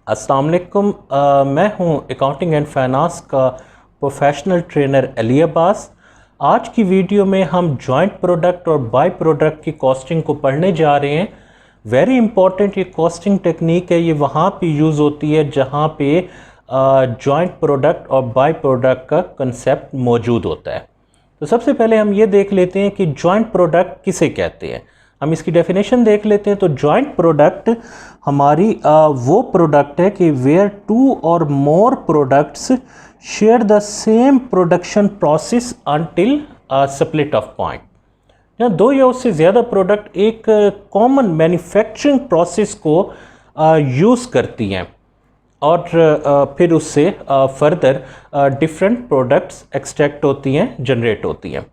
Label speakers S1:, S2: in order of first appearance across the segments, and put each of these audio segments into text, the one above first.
S1: अस्सलाम वालेकुम। मैं हूं अकाउंटिंग एंड फाइनेंस का प्रोफेशनल ट्रेनर अली अब्बास। आज की वीडियो में हम जॉइंट प्रोडक्ट और बाय प्रोडक्ट की कॉस्टिंग को पढ़ने जा रहे हैं। वेरी इंपॉर्टेंट ये कॉस्टिंग टेक्निक है। ये वहाँ पे यूज़ होती है जहाँ पे जॉइंट प्रोडक्ट और बाय प्रोडक्ट का कंसेप्ट मौजूद होता है। तो सबसे पहले हम ये देख लेते हैं कि जॉइंट प्रोडक्ट किसे कहते हैं। हम इसकी डेफिनेशन देख लेते हैं। तो जॉइंट प्रोडक्ट हमारी वो प्रोडक्ट है कि वेयर टू और more products share the same production process until split of point. या दो या उससे ज़्यादा प्रोडक्ट एक कॉमन मैन्युफैक्चरिंग प्रोसेस को यूज़ करती हैं और फिर उससे फर्दर डिफरेंट प्रोडक्ट्स एक्सट्रैक्ट होती हैं, जनरेट होती हैं।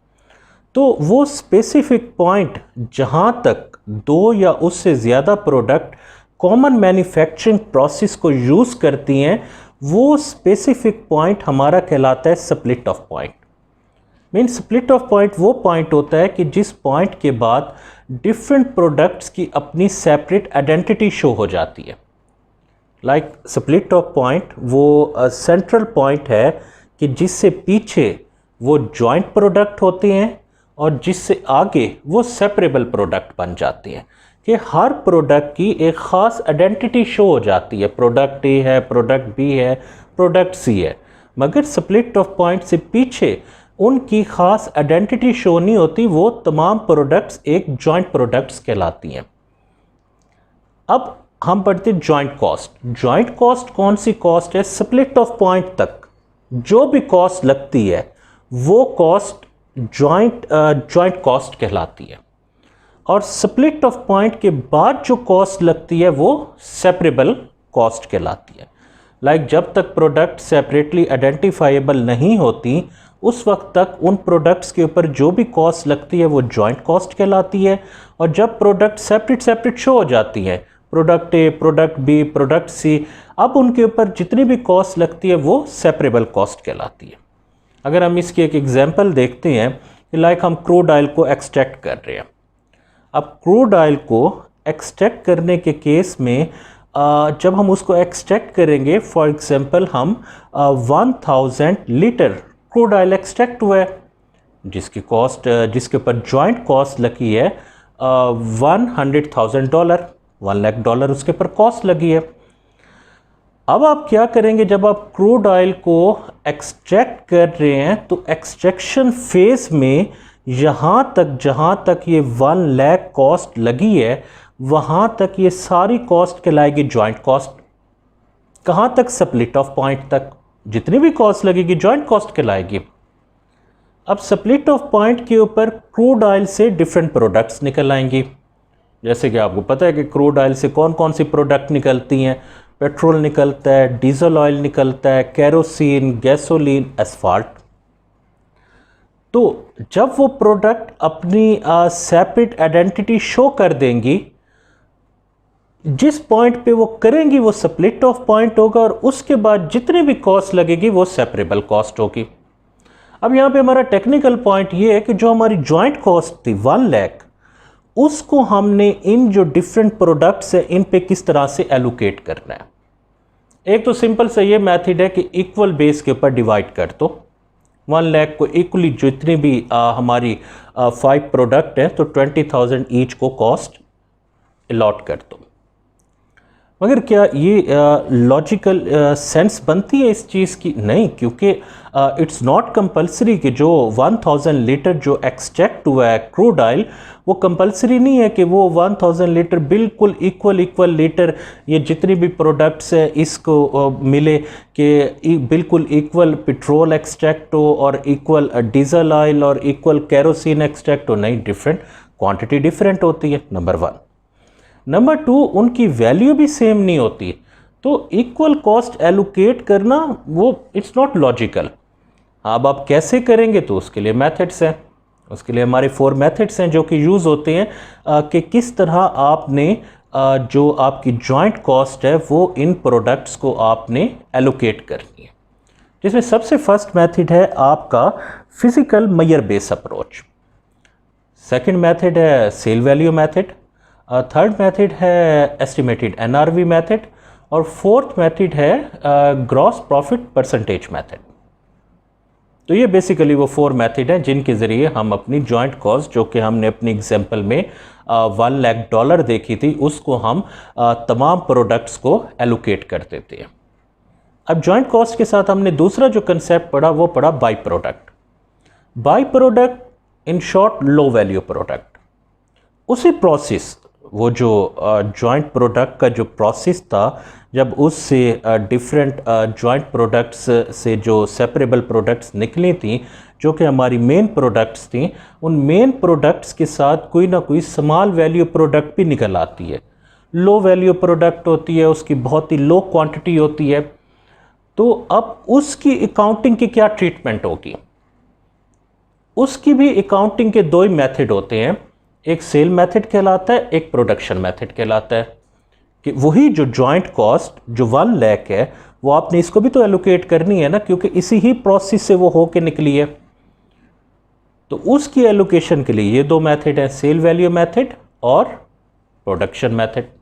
S1: तो वो स्पेसिफिक पॉइंट जहाँ तक दो या उससे ज़्यादा प्रोडक्ट कॉमन मैन्युफैक्चरिंग प्रोसेस को यूज़ करती हैं, वो स्पेसिफिक पॉइंट हमारा कहलाता है split of point. Mean split of point वो पॉइंट होता है कि जिस पॉइंट के बाद डिफरेंट प्रोडक्ट्स की अपनी सेपरेट आइडेंटिटी शो हो जाती है। लाइक स्प्लिट ऑफ पॉइंट वो सेंट्रल पॉइंट है कि जिससे पीछे वो जॉइंट प्रोडक्ट होते हैं और जिससे आगे वो सेपरेबल प्रोडक्ट बन जाते हैं, कि हर प्रोडक्ट की एक ख़ास आइडेंटिटी शो हो जाती है। प्रोडक्ट ए है, प्रोडक्ट बी है, प्रोडक्ट सी है, मगर स्प्लिट ऑफ पॉइंट से पीछे उनकी ख़ास आइडेंटिटी शो नहीं होती। वो तमाम प्रोडक्ट्स एक जॉइंट प्रोडक्ट्स कहलाती हैं। अब हम पढ़ते हैं जॉइंट कॉस्ट। जॉइंट कॉस्ट कौन सी कॉस्ट है? स्प्लिट ऑफ पॉइंट तक जो भी कॉस्ट लगती है वो कॉस्ट जॉइंट कॉस्ट कहलाती है, और स्प्लिट ऑफ पॉइंट के बाद जो कॉस्ट लगती है वो सेपरेबल कॉस्ट कहलाती है। लाइक जब तक प्रोडक्ट सेपरेटली आइडेंटिफाइबल नहीं होती उस वक्त तक उन प्रोडक्ट्स के ऊपर जो भी कॉस्ट लगती है वो जॉइंट कॉस्ट कहलाती है, और जब प्रोडक्ट सेपरेट शो हो जाती है, product A, product B, product C, अब उनके ऊपर जितनी भी कॉस्ट लगती है वो सेपरेबल कॉस्ट कहलाती है। अगर हम इसकी एक एग्जांपल देखते हैं कि लाइक हम क्रूड ऑयल को एक्सट्रैक्ट कर रहे हैं। अब क्रूड ऑयल को एक्सट्रैक्ट करने के केस में जब हम उसको एक्सट्रैक्ट करेंगे, फॉर एग्जांपल हम 1000 लीटर क्रूड ऑयल एक्सट्रैक्ट हुआ है, जिसकी कॉस्ट जिसके ऊपर जॉइंट कॉस्ट लगी है $100,000, $1 लाख उसके ऊपर कॉस्ट लगी है। अब आप क्या करेंगे? जब आप क्रूड ऑयल को एक्सट्रैक्ट कर रहे हैं तो एक्सट्रैक्शन फेज में जहाँ तक ये 1 लाख कॉस्ट लगी है वहाँ तक ये सारी कॉस्ट कहलाएगी जॉइंट कॉस्ट। कहाँ तक? स्प्लिट ऑफ पॉइंट तक जितनी भी कॉस्ट लगेगी जॉइंट कॉस्ट कहलाएगी। अब स्प्लिट ऑफ पॉइंट के ऊपर क्रूड ऑयल से डिफरेंट प्रोडक्ट्स निकल आएंगी। जैसे कि आपको पता है कि क्रूड ऑयल से कौन कौन सी प्रोडक्ट निकलती हैं। पेट्रोल निकलता है, डीजल ऑयल निकलता है, केरोसिन, गैसोलीन, एस्फाल्ट। तो जब वो प्रोडक्ट अपनी सेपरेट आइडेंटिटी शो कर देंगी, जिस पॉइंट पे वो करेंगी वो स्प्लिट ऑफ पॉइंट होगा, और उसके बाद जितनी भी कॉस्ट लगेगी वो सेपरेबल कॉस्ट होगी। अब यहाँ पे हमारा टेक्निकल पॉइंट ये है कि जो हमारी जॉइंट कॉस्ट थी 1 लाख, उसको हमने इन जो डिफरेंट प्रोडक्ट्स है इन पे किस तरह से एलोकेट करना है। एक तो सिंपल सा ये मेथड है कि इक्वल बेस के ऊपर डिवाइड कर दो। 1 लाख को इक्वली जितनी भी हमारी 5 प्रोडक्ट है तो 20,000 ईच को कॉस्ट अलॉट कर दो। मगर क्या ये लॉजिकल सेंस बनती है इस चीज़ की? नहीं, क्योंकि इट्स नॉट कंपलसरी कि जो 1000 लीटर जो एक्सट्रैक्ट हुआ है क्रूड ऑयल, वो कंपलसरी नहीं है कि वो 1000 लीटर बिल्कुल इक्वल लीटर ये जितनी भी प्रोडक्ट्स है इसको मिले, कि बिल्कुल इक्वल पेट्रोल एक्सट्रैक्ट हो और इक्वल डीजल ऑयल और इक्वल केरोसिन एक्सट्रैक्ट हो। नहीं, डिफरेंट क्वांटिटी डिफरेंट होती है, नंबर 1। नंबर 2, उनकी वैल्यू भी सेम नहीं होती, तो इक्वल कॉस्ट एलोकेट करना वो इट्स नॉट लॉजिकल। अब आप कैसे करेंगे? तो उसके लिए मेथड्स हैं। उसके लिए हमारे 4 मेथड्स हैं जो कि यूज़ होते हैं कि किस तरह आपने जो आपकी जॉइंट कॉस्ट है वो इन प्रोडक्ट्स को आपने एलोकेट करनी है। जिसमें सबसे फर्स्ट मेथड है आपका physical measure base approach. Second method है sale value method. Third method है एस्टिमेटेड एनआरवी मेथड, और फोर्थ मेथड है ग्रॉस प्रॉफिट परसेंटेज मेथड। तो ये बेसिकली वो 4 मेथड हैं जिनके ज़रिए हम अपनी जॉइंट कॉस्ट, जो कि हमने अपनी एग्जांपल में $1 लाख देखी थी, उसको हम तमाम प्रोडक्ट्स को एलोकेट कर देते हैं। अब जॉइंट कॉस्ट के साथ हमने दूसरा जो कंसेप्ट पढ़ा वो पढ़ा by product. By product in short low value product. उसी प्रोसेस, वो जो जॉइंट प्रोडक्ट का जो प्रोसेस था, जब उससे डिफरेंट जॉइंट प्रोडक्ट्स से जो सेपरेबल प्रोडक्ट्स निकली थी, जो कि हमारी मेन प्रोडक्ट्स थी, उन मेन प्रोडक्ट्स के साथ कोई ना कोई स्मॉल वैल्यू प्रोडक्ट भी निकल आती है। लो वैल्यू प्रोडक्ट होती है, उसकी बहुत ही लो क्वांटिटी होती है। तो अब उसकी अकाउंटिंग की क्या ट्रीटमेंट होगी? उसकी भी अकाउंटिंग के 2 ही मेथड होते हैं, एक सेल मेथड कहलाता है, एक प्रोडक्शन मेथड कहलाता है। कि वही जो जॉइंट कॉस्ट जो 1 लाख है, वो आपने इसको भी तो एलोकेट करनी है ना, क्योंकि इसी ही प्रोसेस से वो होके निकली है। तो उसकी एलोकेशन के लिए ये 2 मेथड हैं, सेल वैल्यू मेथड और प्रोडक्शन मेथड।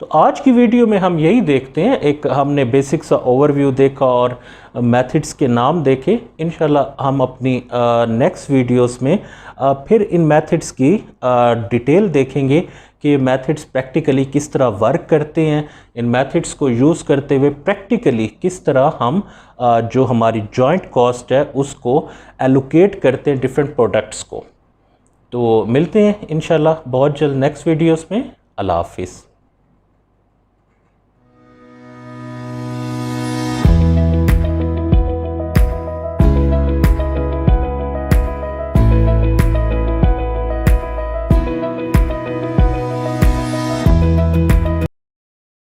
S1: तो आज की वीडियो में हम यही देखते हैं, एक हमने बेसिक सा ओवरव्यू देखा और मेथड्स के नाम देखे। इंशाल्लाह हम अपनी नेक्स्ट वीडियोस में फिर इन मेथड्स की डिटेल देखेंगे कि मेथड्स प्रैक्टिकली किस तरह वर्क करते हैं। इन मेथड्स को यूज़ करते हुए प्रैक्टिकली किस तरह हम जो हमारी जॉइंट कॉस्ट है उसको एलोकेट करते हैं डिफरेंट प्रोडक्ट्स को। तो मिलते हैं इंशाल्लाह बहुत जल्द नेक्स्ट वीडियोस में। अल्लाह हाफिज़।